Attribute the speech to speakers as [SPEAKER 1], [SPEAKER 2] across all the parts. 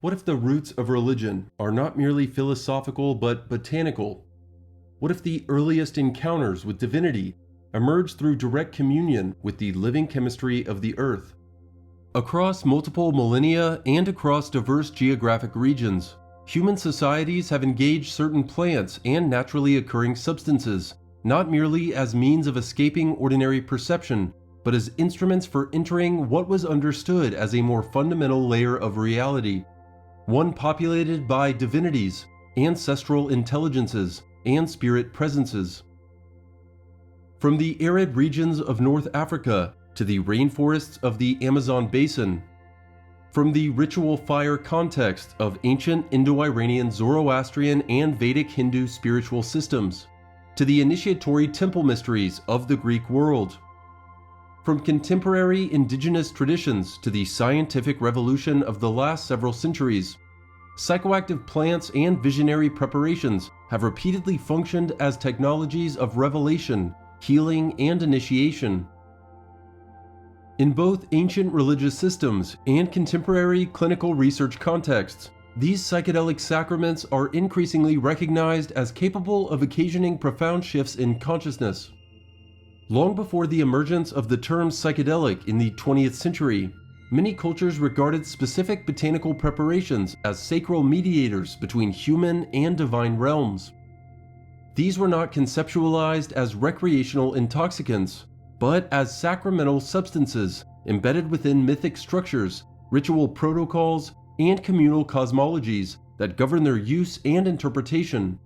[SPEAKER 1] What if the roots of religion are not merely philosophical but botanical? What if the earliest encounters with divinity emerge through direct communion with the living chemistry of the earth? Across multiple millennia and across diverse geographic regions, human societies have engaged certain plants and naturally occurring substances, not merely as means of escaping ordinary perception, but as instruments for entering what was understood as a more fundamental layer of reality, one populated by divinities, ancestral intelligences, and spirit presences. From the arid regions of North Africa to the rainforests of the Amazon basin, from the ritual fire context of ancient Indo-Iranian Zoroastrian and Vedic Hindu spiritual systems, to the initiatory temple mysteries of the Greek world, from contemporary indigenous traditions to the scientific revolution of the last several centuries, psychoactive plants and visionary preparations have repeatedly functioned as technologies of revelation, healing, and initiation. In both ancient religious systems and contemporary clinical research contexts, these psychedelic sacraments are increasingly recognized as capable of occasioning profound shifts in consciousness. Long before the emergence of the term psychedelic in the 20th century, many cultures regarded specific botanical preparations as sacral mediators between human and divine realms. These were not conceptualized as recreational intoxicants, but as sacramental substances embedded within mythic structures, ritual protocols, and communal cosmologies that govern their use and interpretation.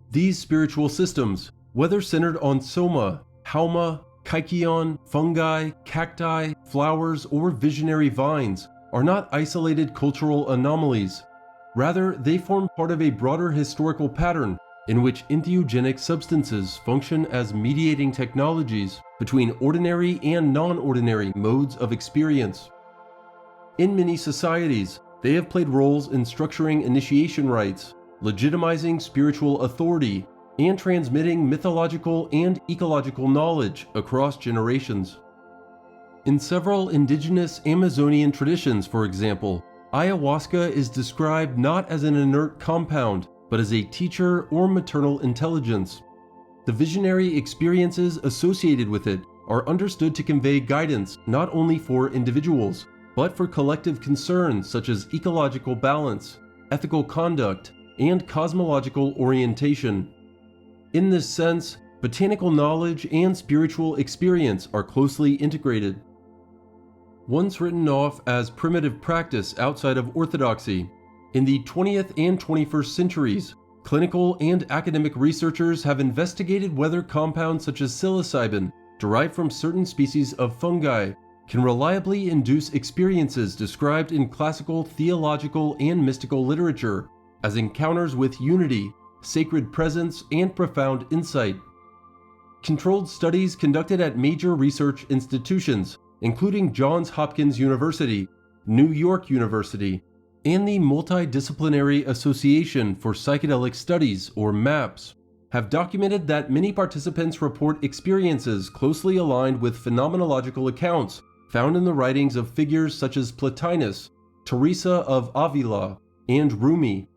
[SPEAKER 1] These spiritual systems, whether centered on soma, haoma, kykeon, fungi, cacti, flowers, or visionary vines, are not isolated cultural anomalies. Rather, they form part of a broader historical pattern in which entheogenic substances function as mediating technologies between ordinary and non-ordinary modes of experience. In many societies, they have played roles in structuring initiation rites, legitimizing spiritual authority, and transmitting mythological and ecological knowledge across generations. In several indigenous Amazonian traditions, for example, ayahuasca is described not as an inert compound, but as a teacher or maternal intelligence. The visionary experiences associated with it are understood to convey guidance not only for individuals, but for collective concerns such as ecological balance, ethical conduct, and cosmological orientation. In this sense, botanical knowledge and spiritual experience are closely integrated. Once written off as primitive practice outside of orthodoxy, in the 20th and 21st centuries, clinical and academic researchers have investigated whether compounds such as psilocybin, derived from certain species of fungi, can reliably induce experiences described in classical theological and mystical literature as encounters with unity, sacred presence, and profound insight. Controlled studies conducted at major research institutions, including Johns Hopkins University, New York University, and the Multidisciplinary Association for Psychedelic Studies, or MAPS, have documented that many participants report experiences closely aligned with phenomenological accounts found in the writings of figures such as Plotinus, Teresa of Avila, and Rumi.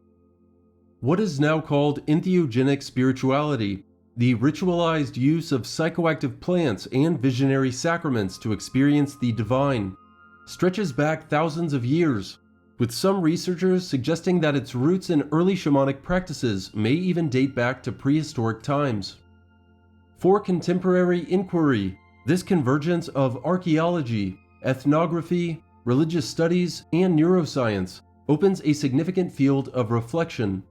[SPEAKER 1] What is now called entheogenic spirituality, the ritualized use of psychoactive plants and visionary sacraments to experience the divine, stretches back thousands of years, with some researchers suggesting that its roots in early shamanic practices may even date back to prehistoric times. For contemporary inquiry, this convergence of archaeology, ethnography, religious studies, and neuroscience opens a significant field of reflection.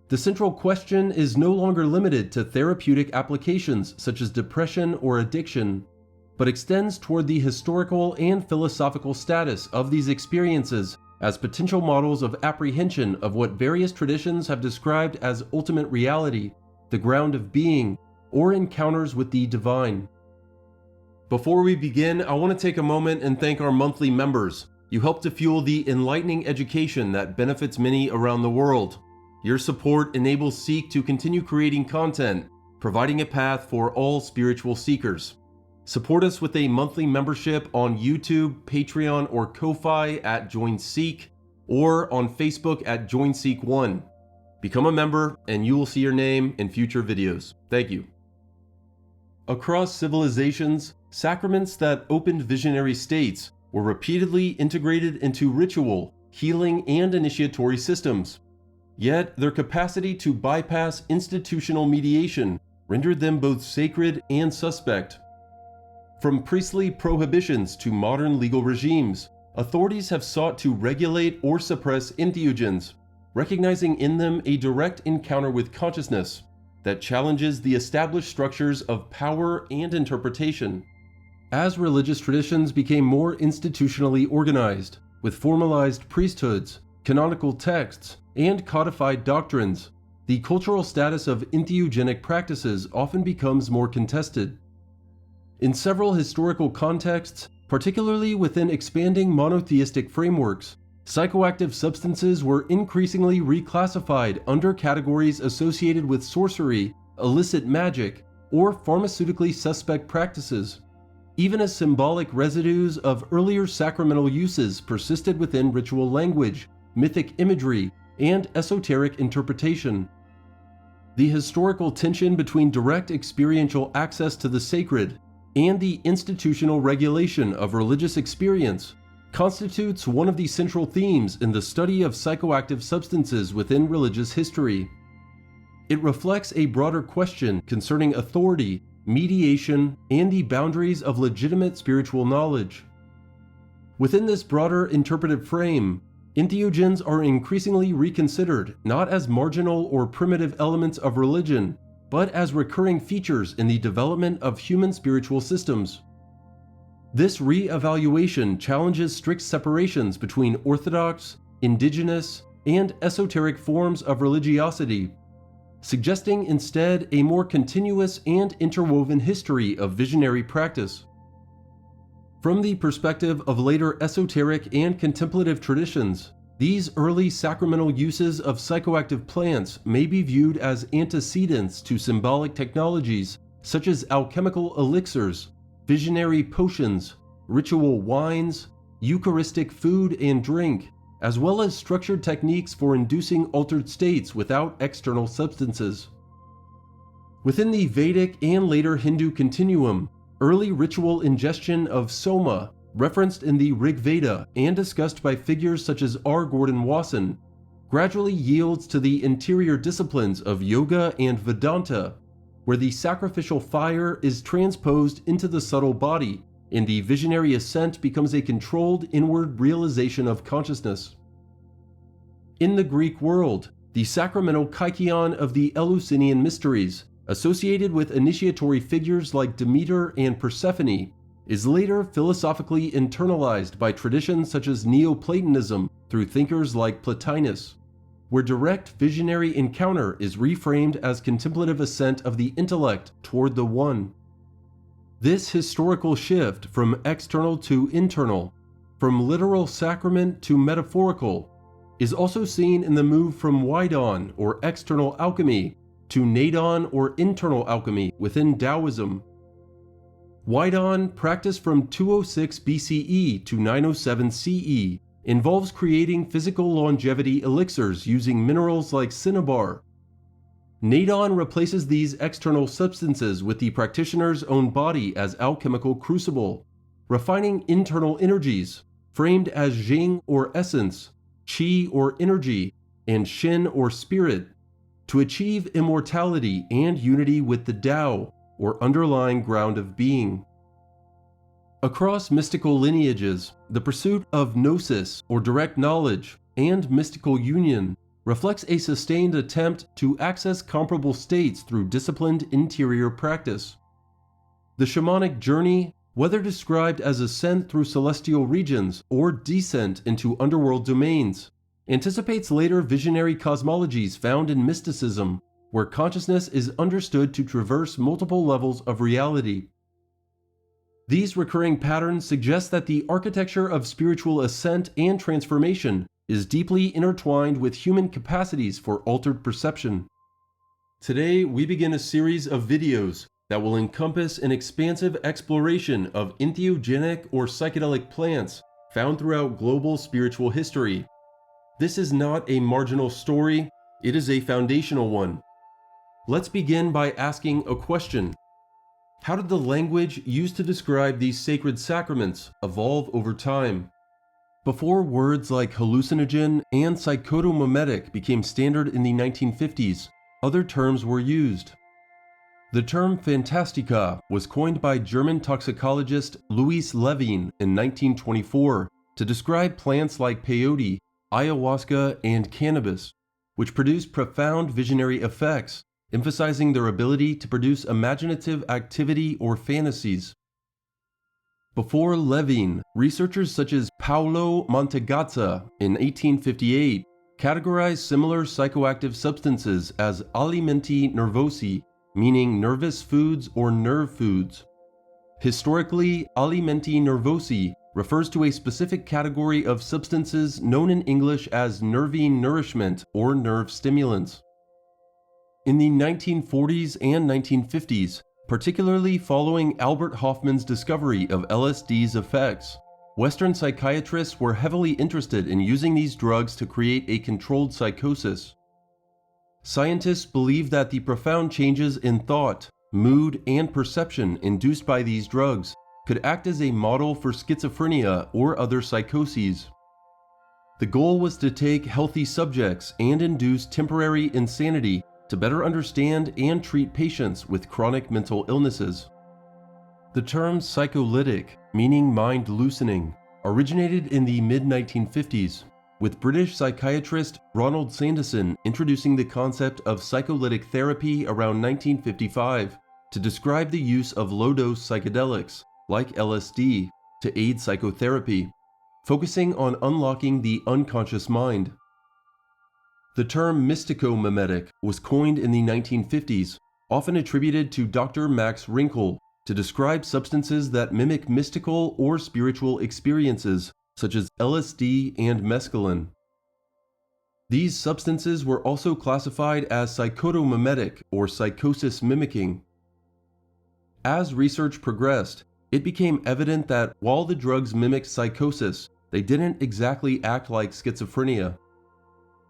[SPEAKER 1] The central question is no longer limited to therapeutic applications such as depression or addiction, but extends toward the historical and philosophical status of these experiences as potential models of apprehension of what various traditions have described as ultimate reality, the ground of being, or encounters with the divine. Before we begin, I want to take a moment and thank our monthly members. You help to fuel the enlightening education that benefits many around the world. Your support enables S.E.E.K to continue creating content, providing a path for all spiritual seekers. Support us with a monthly membership on YouTube, Patreon, or Ko-Fi at Join S.E.E.K. or on Facebook at JoinSeek1. Become a member and you will see your name in future videos. Thank you. Across civilizations, sacraments that opened visionary states were repeatedly integrated into ritual, healing, and initiatory systems. Yet, their capacity to bypass institutional mediation rendered them both sacred and suspect. From priestly prohibitions to modern legal regimes, authorities have sought to regulate or suppress entheogens, recognizing in them a direct encounter with consciousness that challenges the established structures of power and interpretation. As religious traditions became more institutionally organized, with formalized priesthoods, canonical texts, and codified doctrines, the cultural status of entheogenic practices often becomes more contested. In several historical contexts, particularly within expanding monotheistic frameworks, psychoactive substances were increasingly reclassified under categories associated with sorcery, illicit magic, or pharmaceutically suspect practices, even as symbolic residues of earlier sacramental uses persisted within ritual language, mythic imagery, and esoteric interpretation. The historical tension between direct experiential access to the sacred and the institutional regulation of religious experience constitutes one of the central themes in the study of psychoactive substances within religious history. It reflects a broader question concerning authority, mediation, and the boundaries of legitimate spiritual knowledge. Within this broader interpretive frame, entheogens are increasingly reconsidered not as marginal or primitive elements of religion, but as recurring features in the development of human spiritual systems. This re-evaluation challenges strict separations between Orthodox, Indigenous, and esoteric forms of religiosity, suggesting instead a more continuous and interwoven history of visionary practice. From the perspective of later esoteric and contemplative traditions, these early sacramental uses of psychoactive plants may be viewed as antecedents to symbolic technologies such as alchemical elixirs, visionary potions, ritual wines, Eucharistic food and drink, as well as structured techniques for inducing altered states without external substances. Within the Vedic and later Hindu continuum, early ritual ingestion of soma, referenced in the Rig Veda and discussed by figures such as R. Gordon Wasson, gradually yields to the interior disciplines of yoga and Vedanta, where the sacrificial fire is transposed into the subtle body, and the visionary ascent becomes a controlled inward realization of consciousness. In the Greek world, the sacramental kykeon of the Eleusinian mysteries, associated with initiatory figures like Demeter and Persephone, is later philosophically internalized by traditions such as Neoplatonism through thinkers like Plotinus, where direct visionary encounter is reframed as contemplative ascent of the intellect toward the One. This historical shift from external to internal, from literal sacrament to metaphorical, is also seen in the move from Weidon or external alchemy to Nadon or internal alchemy within Taoism. Weidon, practiced from 206 BCE to 907 CE, involves creating physical longevity elixirs using minerals like cinnabar. Nadon replaces these external substances with the practitioner's own body as alchemical crucible, refining internal energies, framed as Jing or essence, Qi or energy, and Shin or spirit, to achieve immortality and unity with the Tao, or underlying ground of being. Across mystical lineages, the pursuit of gnosis, or direct knowledge, and mystical union reflects a sustained attempt to access comparable states through disciplined interior practice. The shamanic journey, whether described as ascent through celestial regions or descent into underworld domains, anticipates later visionary cosmologies found in mysticism, where consciousness is understood to traverse multiple levels of reality. These recurring patterns suggest that the architecture of spiritual ascent and transformation is deeply intertwined with human capacities for altered perception. Today, we begin a series of videos that will encompass an expansive exploration of entheogenic or psychedelic plants found throughout global spiritual history, This is not a marginal story, it is a foundational one. Let's begin by asking a question. How did the language used to describe these sacred sacraments evolve over time? Before words like hallucinogen and psychotomimetic became standard in the 1950s, other terms were used. The term Fantastica was coined by German toxicologist Louis Levine in 1924 to describe plants like peyote, ayahuasca, and cannabis, which produce profound visionary effects, emphasizing their ability to produce imaginative activity or fantasies. Before Levine, researchers such as Paolo Mantegazza in 1858 categorized similar psychoactive substances as alimenti nervosi, meaning nervous foods or nerve foods. Historically, alimenti nervosi refers to a specific category of substances known in English as nervine nourishment or nerve stimulants. In the 1940s and 1950s, particularly following Albert Hofmann's discovery of LSD's effects, Western psychiatrists were heavily interested in using these drugs to create a controlled psychosis. Scientists believe that the profound changes in thought, mood, and perception induced by these drugs could act as a model for schizophrenia or other psychoses. The goal was to take healthy subjects and induce temporary insanity to better understand and treat patients with chronic mental illnesses. The term psycholytic, meaning mind loosening, originated in the mid-1950s, with British psychiatrist Ronald Sanderson introducing the concept of psycholytic therapy around 1955 to describe the use of low-dose psychedelics, like LSD, to aid psychotherapy, focusing on unlocking the unconscious mind. The term mystico-mimetic was coined in the 1950s, often attributed to Dr. Max Rinkel, to describe substances that mimic mystical or spiritual experiences, such as LSD and mescaline. These substances were also classified as psychotomimetic or psychosis mimicking. As research progressed, it became evident that while the drugs mimicked psychosis, they didn't exactly act like schizophrenia.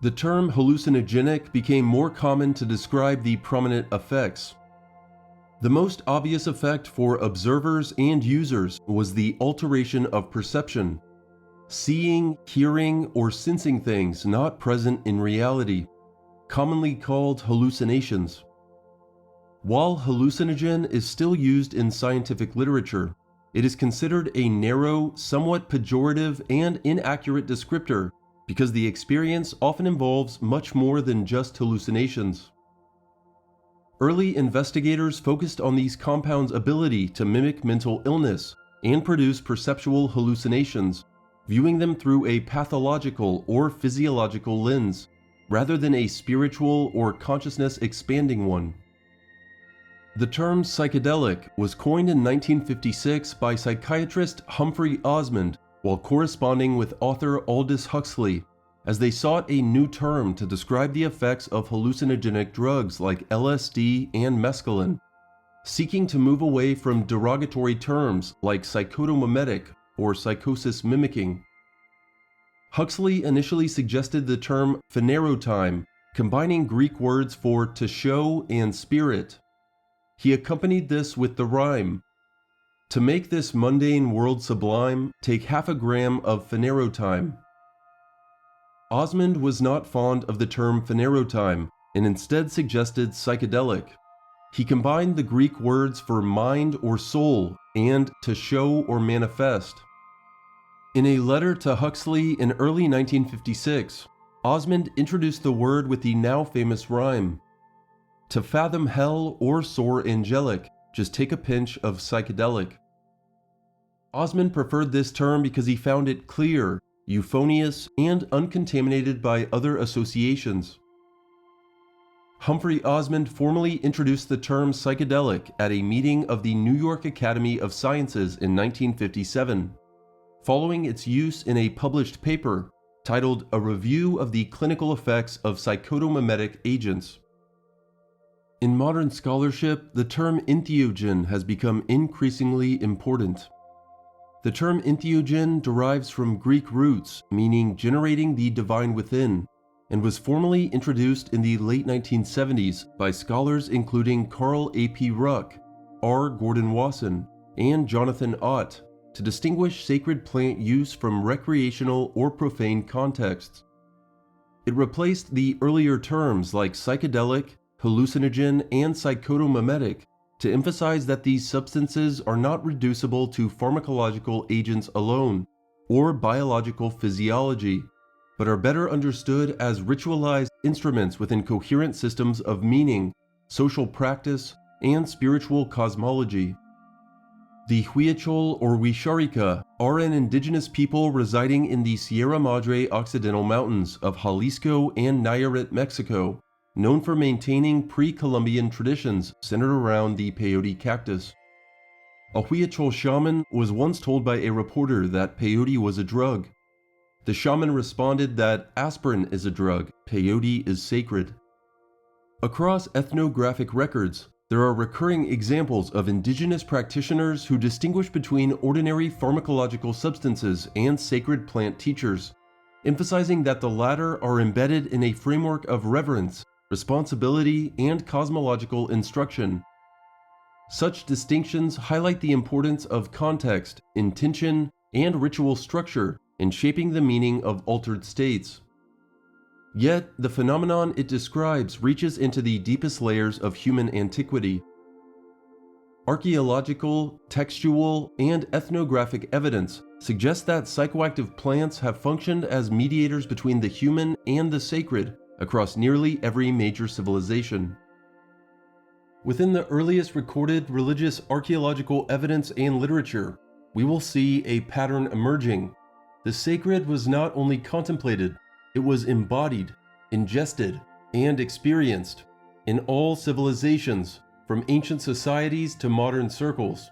[SPEAKER 1] The term hallucinogenic became more common to describe the prominent effects. The most obvious effect for observers and users was the alteration of perception, seeing, hearing, or sensing things not present in reality, commonly called hallucinations. While hallucinogen is still used in scientific literature, it is considered a narrow, somewhat pejorative, and inaccurate descriptor because the experience often involves much more than just hallucinations. Early investigators focused on these compounds' ability to mimic mental illness and produce perceptual hallucinations, viewing them through a pathological or physiological lens, rather than a spiritual or consciousness-expanding one. The term psychedelic was coined in 1956 by psychiatrist Humphrey Osmond while corresponding with author Aldous Huxley, as they sought a new term to describe the effects of hallucinogenic drugs like LSD and mescaline, seeking to move away from derogatory terms like psychotomimetic or psychosis mimicking. Huxley initially suggested the term phanerotime, combining Greek words for to show and spirit. He accompanied this with the rhyme, "To make this mundane world sublime, take half a gram of phanerotime." Osmond was not fond of the term phanerotime and instead suggested psychedelic. He combined the Greek words for mind or soul and to show or manifest. In a letter to Huxley in early 1956, Osmond introduced the word with the now famous rhyme, "To fathom hell or soar angelic, just take a pinch of psychedelic." Osmond preferred this term because he found it clear, euphonious, and uncontaminated by other associations. Humphrey Osmond formally introduced the term psychedelic at a meeting of the New York Academy of Sciences in 1957, following its use in a published paper titled A Review of the Clinical Effects of Psychotomimetic Agents. In modern scholarship, the term entheogen has become increasingly important. The term entheogen derives from Greek roots, meaning generating the divine within, and was formally introduced in the late 1970s by scholars including Carl A.P. Ruck, R. Gordon Wasson, and Jonathan Ott to distinguish sacred plant use from recreational or profane contexts. It replaced the earlier terms like psychedelic, hallucinogen, and psychotomimetic to emphasize that these substances are not reducible to pharmacological agents alone or biological physiology, but are better understood as ritualized instruments within coherent systems of meaning, social practice, and spiritual cosmology. The Huichol or Huicharika are an indigenous people residing in the Sierra Madre Occidental Mountains of Jalisco and Nayarit, Mexico, known for maintaining pre-Columbian traditions centered around the peyote cactus. A Huichol shaman was once told by a reporter that peyote was a drug. The shaman responded that aspirin is a drug, peyote is sacred. Across ethnographic records, there are recurring examples of indigenous practitioners who distinguish between ordinary pharmacological substances and sacred plant teachers, emphasizing that the latter are embedded in a framework of reverence, responsibility, and cosmological instruction. Such distinctions highlight the importance of context, intention, and ritual structure in shaping the meaning of altered states. Yet, the phenomenon it describes reaches into the deepest layers of human antiquity. Archaeological, textual, and ethnographic evidence suggests that psychoactive plants have functioned as mediators between the human and the sacred across nearly every major civilization. Within the earliest recorded religious archaeological evidence and literature, we will see a pattern emerging. The sacred was not only contemplated, it was embodied, ingested, and experienced in all civilizations, from ancient societies to modern circles.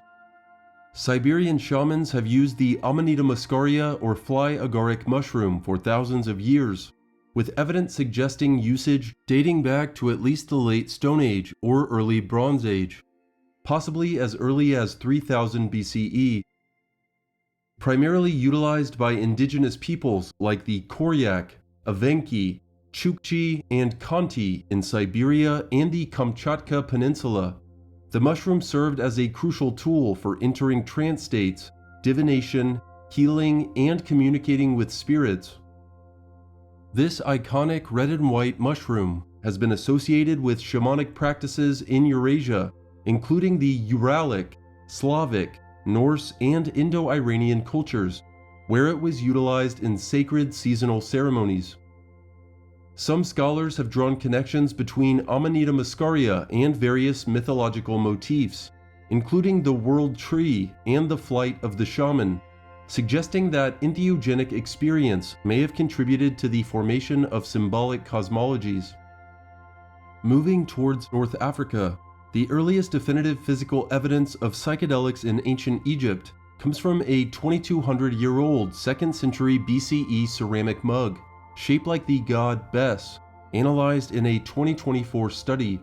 [SPEAKER 1] Siberian shamans have used the Amanita muscaria or fly agaric mushroom for thousands of years, with evidence suggesting usage dating back to at least the late Stone Age or early Bronze Age, possibly as early as 3000 BCE. Primarily utilized by indigenous peoples like the Koryak, Evenki, Chukchi, and Khanty in Siberia and the Kamchatka Peninsula, the mushroom served as a crucial tool for entering trance states, divination, healing, and communicating with spirits. This iconic red and white mushroom has been associated with shamanic practices in Eurasia, including the Uralic, Slavic, Norse, and Indo-Iranian cultures, where it was utilized in sacred seasonal ceremonies. Some scholars have drawn connections between Amanita muscaria and various mythological motifs, including the world tree and the flight of the shaman, suggesting that entheogenic experience may have contributed to the formation of symbolic cosmologies. Moving towards North Africa, the earliest definitive physical evidence of psychedelics in ancient Egypt comes from a 2200-year-old 2nd century BCE ceramic mug, shaped like the god Bes, analyzed in a 2024 study.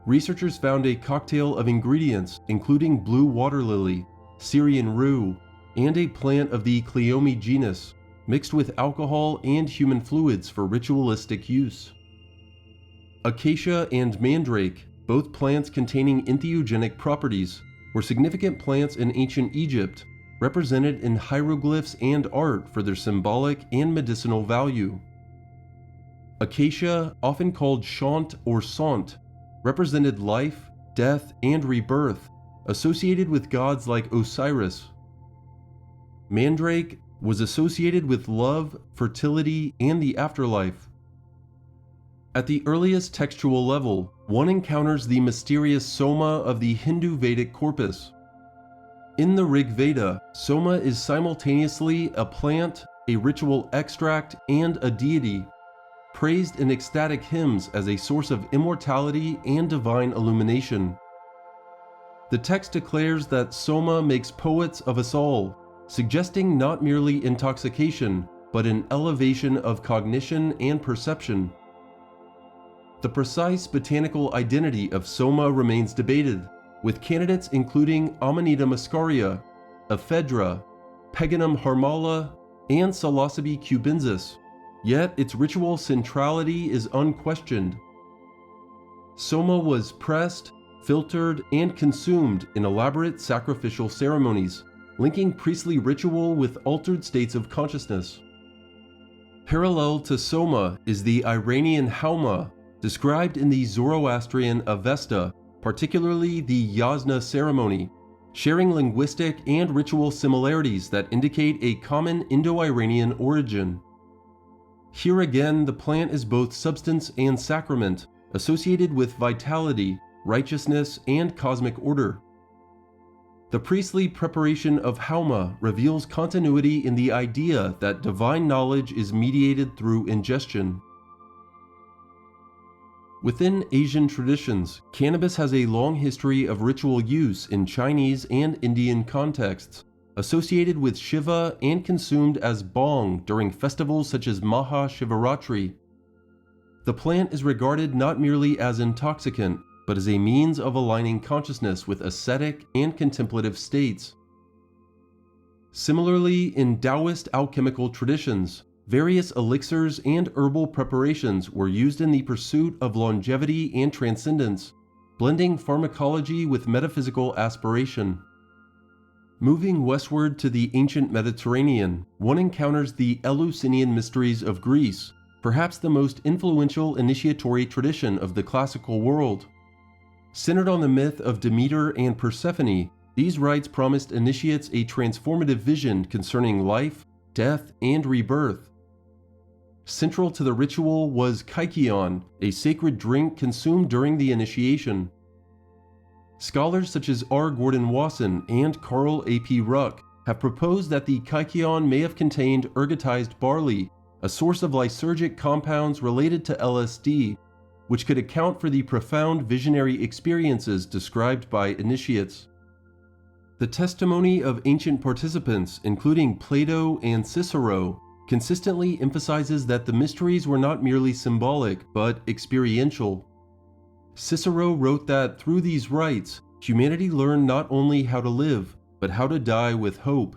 [SPEAKER 1] Researchers found a cocktail of ingredients including blue water lily, Syrian rue, and a plant of the Cleome genus, mixed with alcohol and human fluids for ritualistic use. Acacia and mandrake, both plants containing entheogenic properties, were significant plants in ancient Egypt, represented in hieroglyphs and art for their symbolic and medicinal value. Acacia, often called Shant or Sant, represented life, death, and rebirth, associated with gods like Osiris. Mandrake was associated with love, fertility, and the afterlife. At the earliest textual level, one encounters the mysterious soma of the Hindu Vedic corpus. In the Rig Veda, soma is simultaneously a plant, a ritual extract, and a deity, praised in ecstatic hymns as a source of immortality and divine illumination. The text declares that soma makes poets of us all, suggesting not merely intoxication, but an elevation of cognition and perception. The precise botanical identity of soma remains debated, with candidates including Amanita muscaria, ephedra, Peganum harmala, and Psilocybe cubensis, yet its ritual centrality is unquestioned. Soma was pressed, filtered, and consumed in elaborate sacrificial ceremonies, linking priestly ritual with altered states of consciousness. Parallel to soma is the Iranian haoma, described in the Zoroastrian Avesta, particularly the yasna ceremony, sharing linguistic and ritual similarities that indicate a common Indo-Iranian origin. Here again, the plant is both substance and sacrament, associated with vitality, righteousness, and cosmic order. The priestly preparation of haoma reveals continuity in the idea that divine knowledge is mediated through ingestion. Within Asian traditions, cannabis has a long history of ritual use in Chinese and Indian contexts, associated with Shiva and consumed as bong during festivals such as Maha Shivaratri. The plant is regarded not merely as intoxicant, but as a means of aligning consciousness with ascetic and contemplative states. Similarly, in Taoist alchemical traditions, various elixirs and herbal preparations were used in the pursuit of longevity and transcendence, blending pharmacology with metaphysical aspiration. Moving westward to the ancient Mediterranean, one encounters the Eleusinian mysteries of Greece, perhaps the most influential initiatory tradition of the classical world. Centered on the myth of Demeter and Persephone, these rites promised initiates a transformative vision concerning life, death, and rebirth. Central to the ritual was kykeon, a sacred drink consumed during the initiation. Scholars such as R. Gordon Wasson and Carl A. P. Ruck have proposed that the kykeon may have contained ergotized barley, a source of lysergic compounds related to LSD, which could account for the profound visionary experiences described by initiates. The testimony of ancient participants, including Plato and Cicero, consistently emphasizes that the mysteries were not merely symbolic, but experiential. Cicero wrote that through these rites, humanity learned not only how to live, but how to die with hope.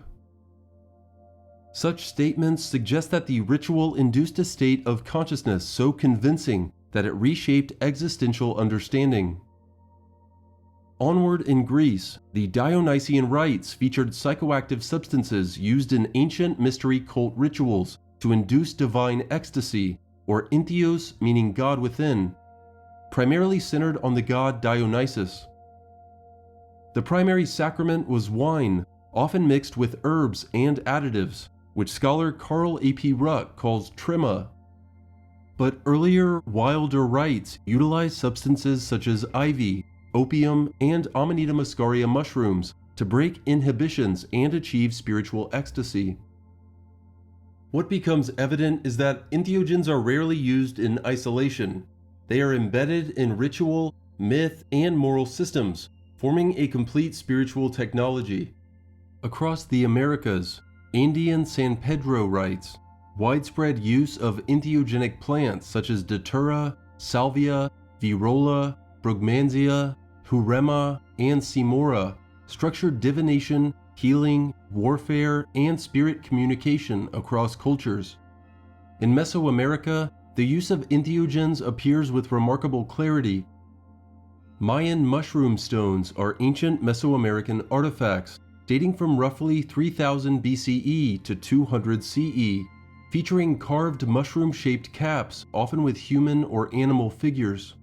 [SPEAKER 1] Such statements suggest that the ritual induced a state of consciousness so convincing that it reshaped existential understanding. Onward in Greece, the Dionysian rites featured psychoactive substances used in ancient mystery cult rituals to induce divine ecstasy, or entheos meaning God within, primarily centered on the god Dionysus. The primary sacrament was wine, often mixed with herbs and additives, which scholar Carl A. P. Ruck calls trema. But earlier, wilder rites utilized substances such as ivy, opium, and Amanita muscaria mushrooms to break inhibitions and achieve spiritual ecstasy. What becomes evident is that entheogens are rarely used in isolation. They are embedded in ritual, myth, and moral systems, forming a complete spiritual technology. Across the Americas, Andean San Pedro rites, widespread use of entheogenic plants such as datura, salvia, virola, brugmansia, hurema, and simora structured divination, healing, warfare, and spirit communication across cultures. In Mesoamerica, the use of entheogens appears with remarkable clarity. Mayan mushroom stones are ancient Mesoamerican artifacts dating from roughly 3000 BCE to 200 CE, featuring carved mushroom-shaped caps, often with human or animal figures.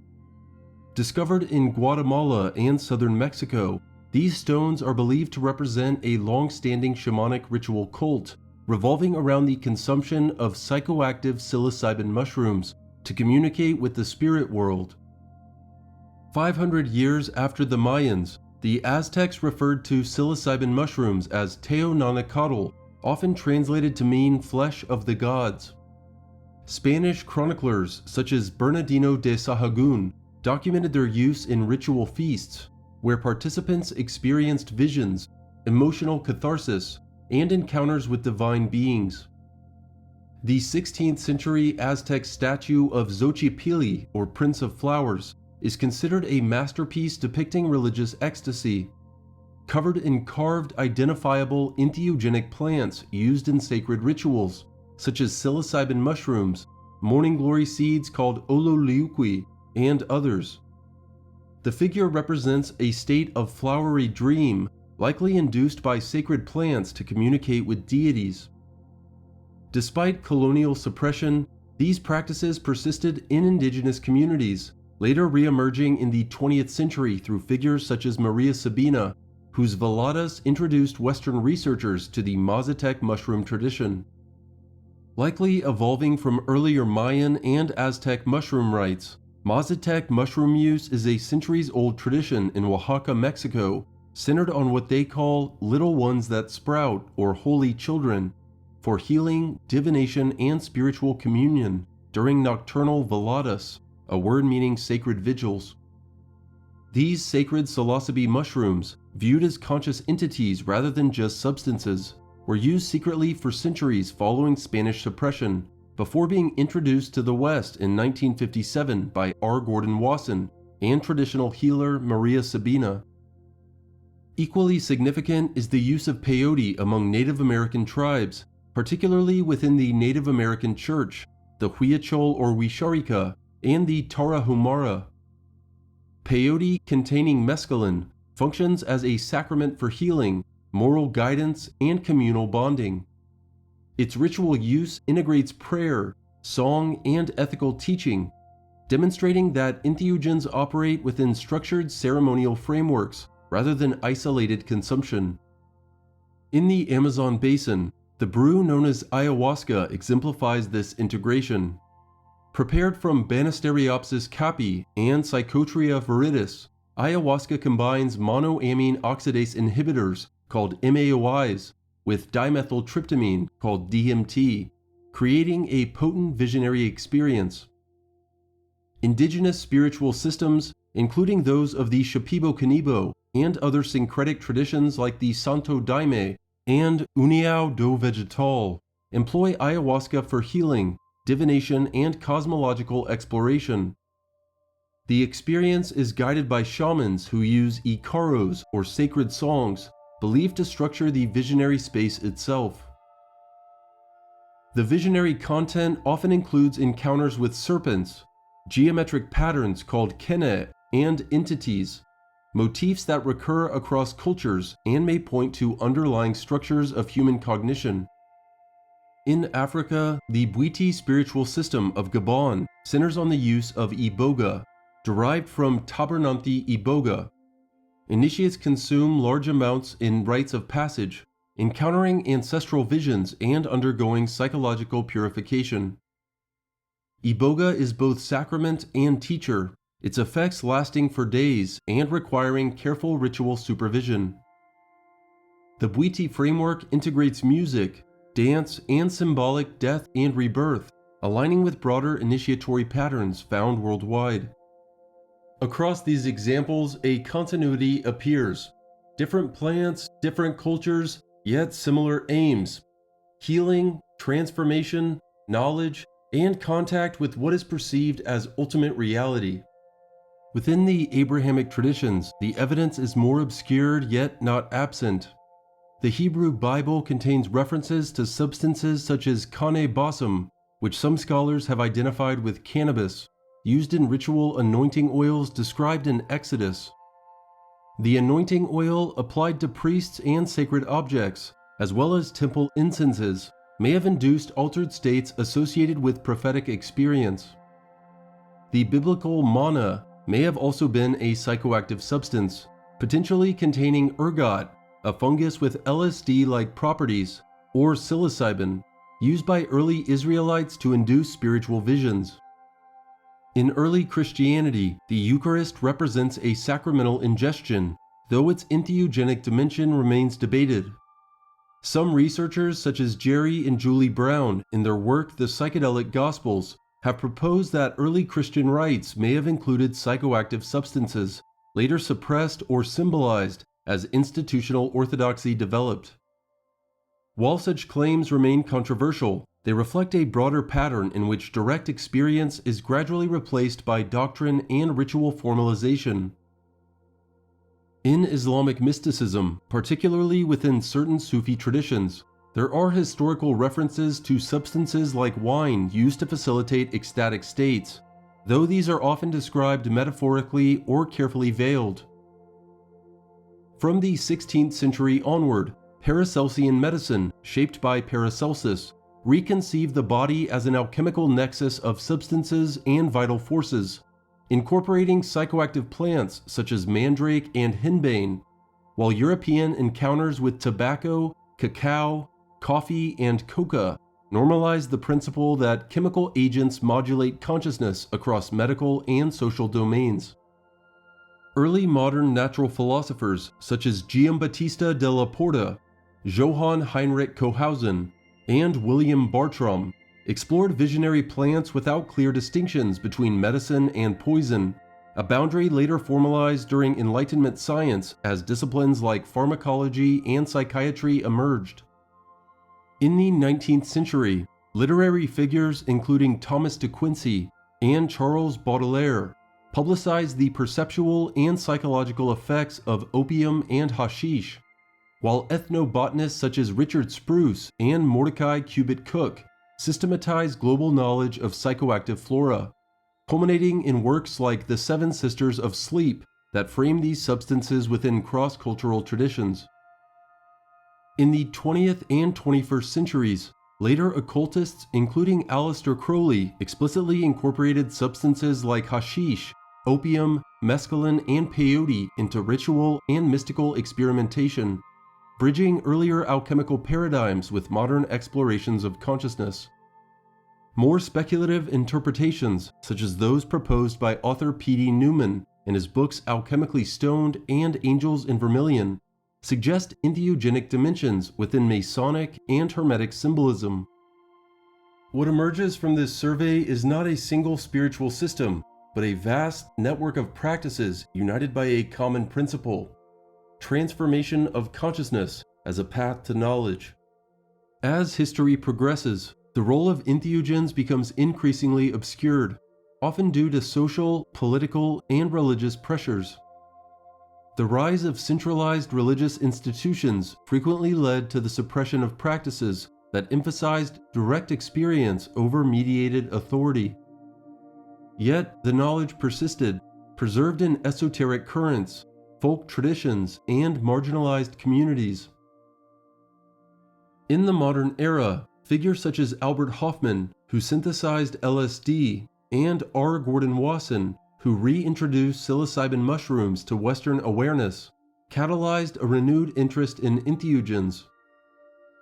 [SPEAKER 1] Discovered in Guatemala and southern Mexico, these stones are believed to represent a long-standing shamanic ritual cult, revolving around the consumption of psychoactive psilocybin mushrooms to communicate with the spirit world. 500 years after the Mayans, the Aztecs referred to psilocybin mushrooms as teonanacatl, often translated to mean flesh of the gods. Spanish chroniclers such as Bernardino de Sahagún documented their use in ritual feasts, where participants experienced visions, emotional catharsis, and encounters with divine beings. The 16th century Aztec statue of Xochipilli, or Prince of Flowers, is considered a masterpiece depicting religious ecstasy. covered in carved, identifiable entheogenic plants used in sacred rituals, such as psilocybin mushrooms, morning glory seeds called ololiuqui, and others. The figure represents a state of flowery dream, likely induced by sacred plants to communicate with deities. Despite colonial suppression, these practices persisted in indigenous communities, later re-emerging in the 20th century through figures such as Maria Sabina, whose veladas introduced Western researchers to the Mazatec mushroom tradition. Likely evolving from earlier Mayan and Aztec mushroom rites, Mazatec mushroom use is a centuries-old tradition in Oaxaca, Mexico, centered on what they call little ones that sprout, or holy children, for healing, divination, and spiritual communion during nocturnal veladas, a word meaning sacred vigils. These sacred psilocybe mushrooms, viewed as conscious entities rather than just substances, were used secretly for centuries following Spanish suppression, before being introduced to the West in 1957 by R. Gordon Wasson and traditional healer Maria Sabina. Equally significant is the use of peyote among Native American tribes, particularly within the Native American Church, the Huichol or Wixárika, and the Tarahumara. Peyote, containing mescaline, functions as a sacrament for healing, moral guidance, and communal bonding. Its ritual use integrates prayer, song, and ethical teaching, demonstrating that entheogens operate within structured ceremonial frameworks rather than isolated consumption. In the Amazon basin, the brew known as ayahuasca exemplifies this integration. Prepared from Banisteriopsis caapi and Psychotria viridis, ayahuasca combines monoamine oxidase inhibitors, called MAOIs, with dimethyltryptamine, called DMT, creating a potent visionary experience. Indigenous spiritual systems, including those of the Shipibo Canibo and other syncretic traditions like the Santo Daime and União do Vegetal, employ ayahuasca for healing, divination, and cosmological exploration. The experience is guided by shamans who use icaros, or sacred songs, believed to structure the visionary space itself. The visionary content often includes encounters with serpents, geometric patterns called kene, and entities, motifs that recur across cultures and may point to underlying structures of human cognition. In Africa, the Bwiti spiritual system of Gabon centers on the use of iboga, derived from Tabernanthi iboga. Initiates consume large amounts in rites of passage, encountering ancestral visions and undergoing psychological purification. Iboga is both sacrament and teacher, its effects lasting for days and requiring careful ritual supervision. The Bwiti framework integrates music, dance, and symbolic death and rebirth, aligning with broader initiatory patterns found worldwide. Across these examples, a continuity appears. Different plants, different cultures, yet similar aims: healing, transformation, knowledge, and contact with what is perceived as ultimate reality. Within the Abrahamic traditions, the evidence is more obscured yet not absent. The Hebrew Bible contains references to substances such as kane basum, which some scholars have identified with cannabis, used in ritual anointing oils described in Exodus. The anointing oil applied to priests and sacred objects, as well as temple incenses, may have induced altered states associated with prophetic experience. The biblical manna may have also been a psychoactive substance, potentially containing ergot, a fungus with LSD-like properties, or psilocybin, used by early Israelites to induce spiritual visions. In early Christianity, the Eucharist represents a sacramental ingestion, though its entheogenic dimension remains debated. Some researchers, such as Jerry and Julie Brown, in their work The Psychedelic Gospels, have proposed that early Christian rites may have included psychoactive substances, later suppressed or symbolized as institutional orthodoxy developed. While such claims remain controversial, they reflect a broader pattern in which direct experience is gradually replaced by doctrine and ritual formalization. In Islamic mysticism, particularly within certain Sufi traditions, there are historical references to substances like wine used to facilitate ecstatic states, though these are often described metaphorically or carefully veiled. From the 16th century onward, Paracelsian medicine, shaped by Paracelsus, reconceived the body as an alchemical nexus of substances and vital forces, incorporating psychoactive plants such as mandrake and henbane, while European encounters with tobacco, cacao, coffee, and coca normalized the principle that chemical agents modulate consciousness across medical and social domains. Early modern natural philosophers such as Giambattista della Porta, Johann Heinrich Cohausen, and William Bartram explored visionary plants without clear distinctions between medicine and poison, a boundary later formalized during Enlightenment science as disciplines like pharmacology and psychiatry emerged. In the 19th century, literary figures including Thomas de Quincey and Charles Baudelaire publicized the perceptual and psychological effects of opium and hashish, while ethnobotanists such as Richard Spruce and Mordecai Cubitt Cook systematized global knowledge of psychoactive flora, culminating in works like The Seven Sisters of Sleep that frame these substances within cross-cultural traditions. In the 20th and 21st centuries, later occultists including Aleister Crowley explicitly incorporated substances like hashish, opium, mescaline, and peyote into ritual and mystical experimentation, bridging earlier alchemical paradigms with modern explorations of consciousness. More speculative interpretations, such as those proposed by author P.D. Newman in his books Alchemically Stoned and Angels in Vermilion, suggest entheogenic dimensions within Masonic and Hermetic symbolism. What emerges from this survey is not a single spiritual system, but a vast network of practices united by a common principle: transformation of consciousness as a path to knowledge. As history progresses, the role of entheogens becomes increasingly obscured, often due to social, political, and religious pressures. The rise of centralized religious institutions frequently led to the suppression of practices that emphasized direct experience over mediated authority. Yet, the knowledge persisted, preserved in esoteric currents, folk traditions, and marginalized communities. In the modern era, figures such as Albert Hofmann, who synthesized LSD, and R. Gordon Wasson, who reintroduced psilocybin mushrooms to Western awareness, catalyzed a renewed interest in entheogens.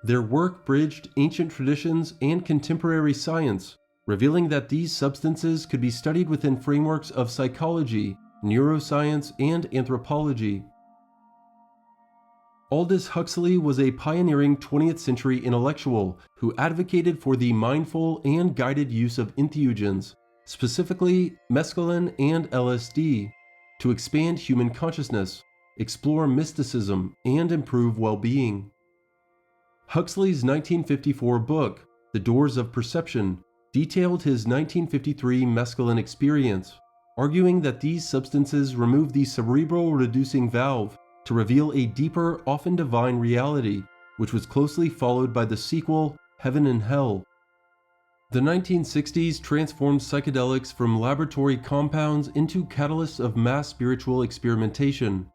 [SPEAKER 1] Their work bridged ancient traditions and contemporary science, revealing that these substances could be studied within frameworks of psychology, neuroscience, and anthropology. Aldous Huxley was a pioneering 20th century intellectual who advocated for the mindful and guided use of entheogens, specifically mescaline and LSD, to expand human consciousness, explore mysticism, and improve well-being. Huxley's 1954 book, The Doors of Perception, detailed his 1953 mescaline experience, arguing that these substances remove the cerebral reducing valve to reveal a deeper, often divine reality, which was closely followed by the sequel, Heaven and Hell. The 1960s transformed psychedelics from laboratory compounds into catalysts of mass spiritual experimentation.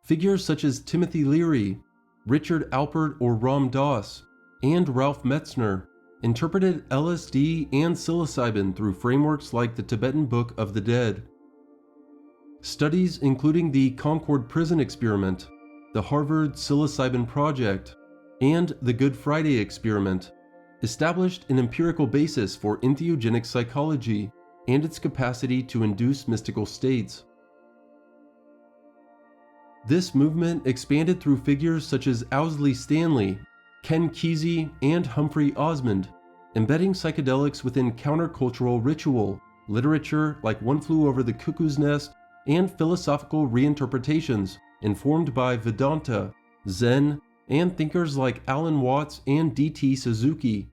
[SPEAKER 1] Figures such as Timothy Leary, Richard Alpert or Ram Dass, and Ralph Metzner interpreted LSD and psilocybin through frameworks like the Tibetan Book of the Dead. Studies including the Concord Prison Experiment, the Harvard Psilocybin Project, and the Good Friday Experiment established an empirical basis for entheogenic psychology and its capacity to induce mystical states. This movement expanded through figures such as Owsley Stanley, Ken Kesey, and Humphrey Osmond, embedding psychedelics within countercultural ritual, literature like One Flew Over the Cuckoo's Nest, and philosophical reinterpretations informed by Vedanta, Zen, and thinkers like Alan Watts and D.T. Suzuki.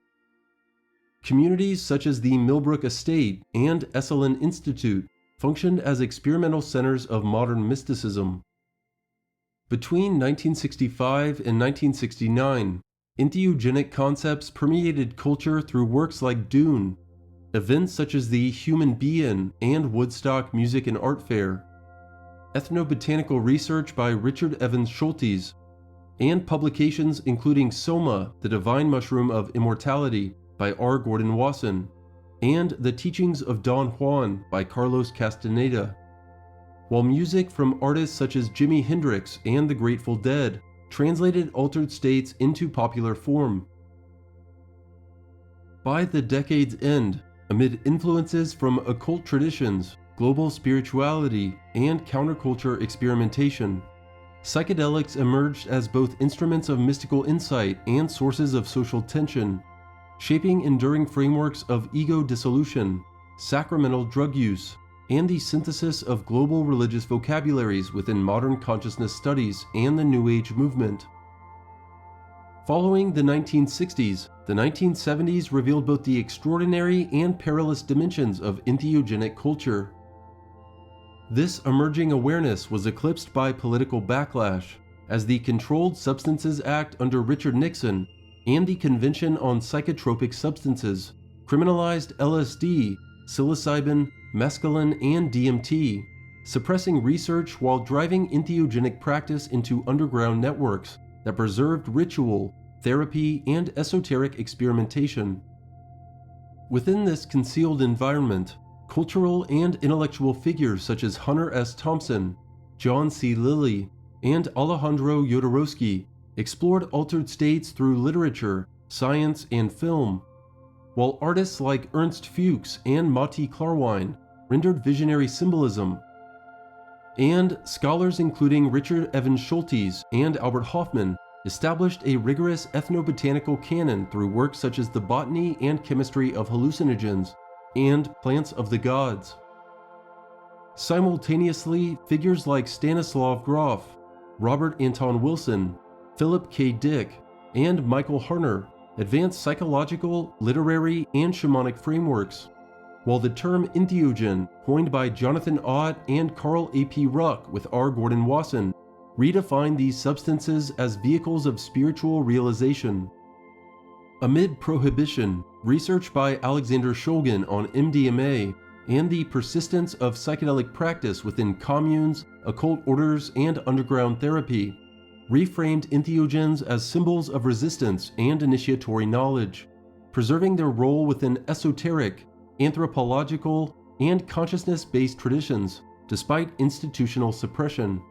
[SPEAKER 1] Communities such as the Millbrook Estate and Esalen Institute functioned as experimental centers of modern mysticism. Between 1965 and 1969, entheogenic concepts permeated culture through works like Dune, events such as the Human Being and Woodstock Music and Art Fair, ethnobotanical research by Richard Evans Schultes, and publications including Soma, the Divine Mushroom of Immortality by R. Gordon Wasson, and The Teachings of Don Juan by Carlos Castaneda, while music from artists such as Jimi Hendrix and the Grateful Dead translated altered states into popular form. By the decade's end, amid influences from occult traditions, global spirituality, and counterculture experimentation, psychedelics emerged as both instruments of mystical insight and sources of social tension, shaping enduring frameworks of ego dissolution, sacramental drug use, and the synthesis of global religious vocabularies within modern consciousness studies and the New Age movement. Following the 1960s, the 1970s revealed both the extraordinary and perilous dimensions of entheogenic culture. This emerging awareness was eclipsed by political backlash, as the Controlled Substances Act under Richard Nixon and the Convention on Psychotropic Substances criminalized LSD, psilocybin, mescaline, and DMT, suppressing research while driving entheogenic practice into underground networks that preserved ritual, therapy, and esoteric experimentation. Within this concealed environment, cultural and intellectual figures such as Hunter S. Thompson, John C. Lilly, and Alejandro Jodorowsky explored altered states through literature, science, and film, while artists like Ernst Fuchs and Mati Klarwein rendered visionary symbolism, and scholars including Richard Evans Schultes and Albert Hofmann established a rigorous ethnobotanical canon through works such as The Botany and Chemistry of Hallucinogens and Plants of the Gods. Simultaneously, figures like Stanislav Grof, Robert Anton Wilson, Philip K. Dick, and Michael Harner advanced psychological, literary, and shamanic frameworks, while the term entheogen, coined by Jonathan Ott and Carl A.P. Ruck with R. Gordon Wasson, redefined these substances as vehicles of spiritual realization. Amid Prohibition, research by Alexander Shulgin on MDMA and the persistence of psychedelic practice within communes, occult orders, and underground therapy reframed entheogens as symbols of resistance and initiatory knowledge, preserving their role within esoteric, anthropological, and consciousness-based traditions despite institutional suppression.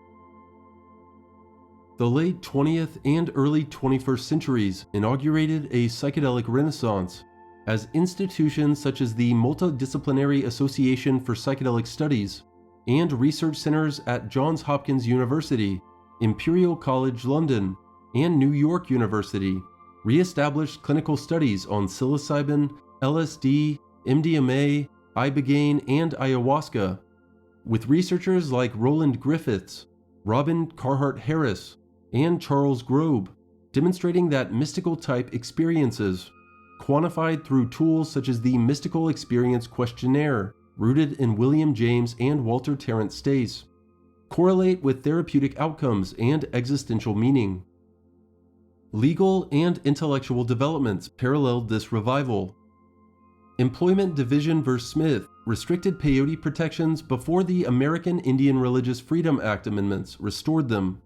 [SPEAKER 1] The late 20th and early 21st centuries inaugurated a psychedelic renaissance, as institutions such as the Multidisciplinary Association for Psychedelic Studies and research centers at Johns Hopkins University, Imperial College London, and New York University re-established clinical studies on psilocybin, LSD, MDMA, ibogaine, and ayahuasca, with researchers like Roland Griffiths, Robin Carhart Harris, and Charles Grobe demonstrating that mystical type experiences, quantified through tools such as the Mystical Experience Questionnaire, rooted in William James and Walter Terence Stace, correlate with therapeutic outcomes and existential meaning. Legal and intellectual developments paralleled this revival. Employment Division v. Smith restricted peyote protections before the American Indian Religious Freedom Act amendments restored them,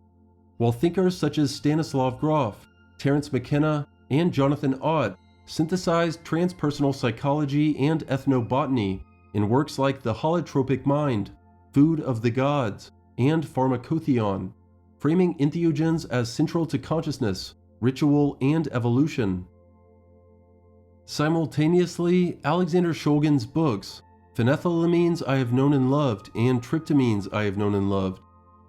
[SPEAKER 1] while thinkers such as Stanislav Grof, Terence McKenna, and Jonathan Ott synthesized transpersonal psychology and ethnobotany in works like The Holotropic Mind, Food of the Gods, and Pharmacotheon, framing entheogens as central to consciousness, ritual, and evolution. Simultaneously, Alexander Shulgin's books, Phenethylamines I Have Known and Loved and Tryptamines I Have Known and Loved,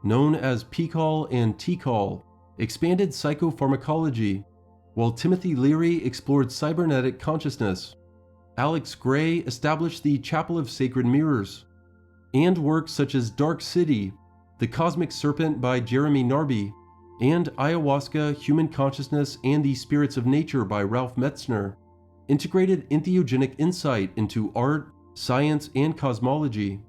[SPEAKER 1] known as PCOL and TCOL, expanded psychopharmacology, while Timothy Leary explored cybernetic consciousness. Alex Gray established the Chapel of Sacred Mirrors, and works such as Dark City, The Cosmic Serpent by Jeremy Narby, and Ayahuasca, Human Consciousness, and the Spirits of Nature by Ralph Metzner integrated entheogenic insight into art, science, and cosmology.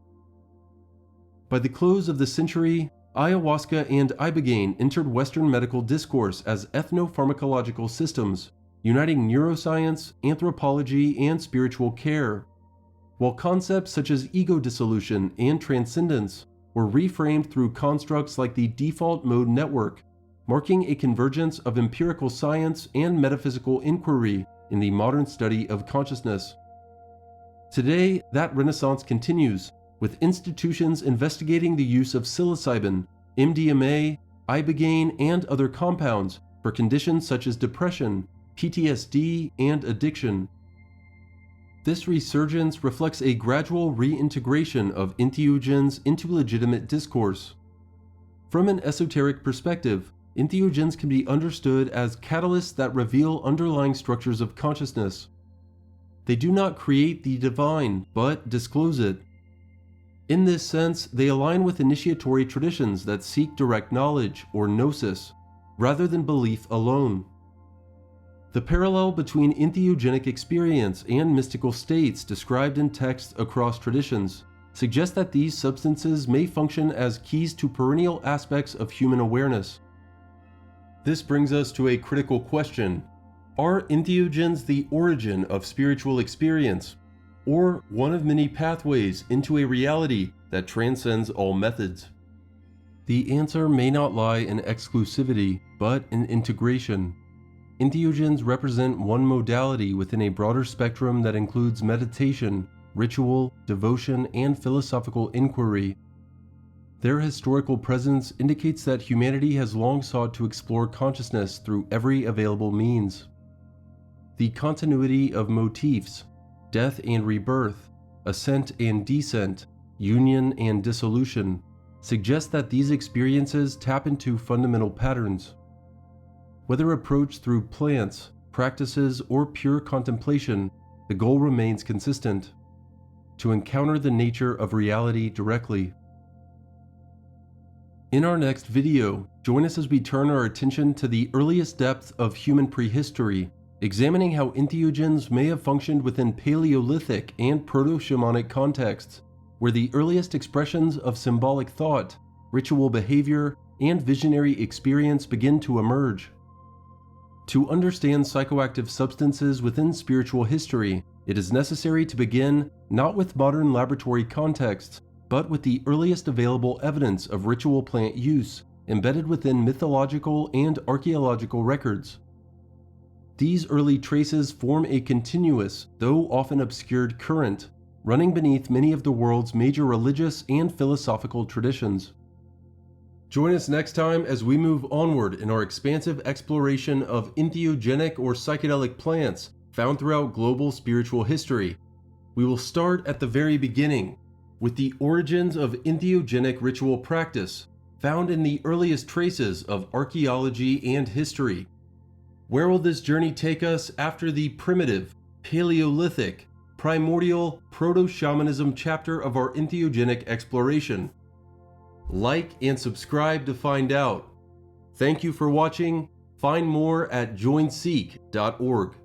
[SPEAKER 1] By the close of the century, ayahuasca and iboga entered Western medical discourse as ethnopharmacological systems, uniting neuroscience, anthropology, and spiritual care, while concepts such as ego dissolution and transcendence were reframed through constructs like the default mode network, marking a convergence of empirical science and metaphysical inquiry in the modern study of consciousness. Today, that renaissance continues, with institutions investigating the use of psilocybin, MDMA, iboga, and other compounds for conditions such as depression, PTSD, and addiction. This resurgence reflects a gradual reintegration of entheogens into legitimate discourse. From an esoteric perspective, entheogens can be understood as catalysts that reveal underlying structures of consciousness. They do not create the divine, but disclose it. In this sense, they align with initiatory traditions that seek direct knowledge, or gnosis, rather than belief alone. The parallel between entheogenic experience and mystical states described in texts across traditions suggests that these substances may function as keys to perennial aspects of human awareness. This brings us to a critical question. Are entheogens the origin of spiritual experience, or one of many pathways into a reality that transcends all methods? The answer may not lie in exclusivity, but in integration. Entheogens represent one modality within a broader spectrum that includes meditation, ritual, devotion, and philosophical inquiry. Their historical presence indicates that humanity has long sought to explore consciousness through every available means. The continuity of motifs, death and rebirth, ascent and descent, union and dissolution, suggests that these experiences tap into fundamental patterns. Whether approached through plants, practices, or pure contemplation, the goal remains consistent: to encounter the nature of reality directly. In our next video, join us as we turn our attention to the earliest depths of human prehistory, examining how entheogens may have functioned within Paleolithic and proto-shamanic contexts, where the earliest expressions of symbolic thought, ritual behavior, and visionary experience begin to emerge. To understand psychoactive substances within spiritual history, it is necessary to begin not with modern laboratory contexts, but with the earliest available evidence of ritual plant use embedded within mythological and archaeological records. These early traces form a continuous, though often obscured current, running beneath many of the world's major religious and philosophical traditions. Join us next time as we move onward in our expansive exploration of entheogenic or psychedelic plants found throughout global spiritual history. We will start at the very beginning, with the origins of entheogenic ritual practice, found in the earliest traces of archaeology and history. Where will this journey take us after the primitive, Paleolithic, primordial, proto-shamanism chapter of our entheogenic exploration? Like and subscribe to find out. Thank you for watching. Find more at joinseek.org.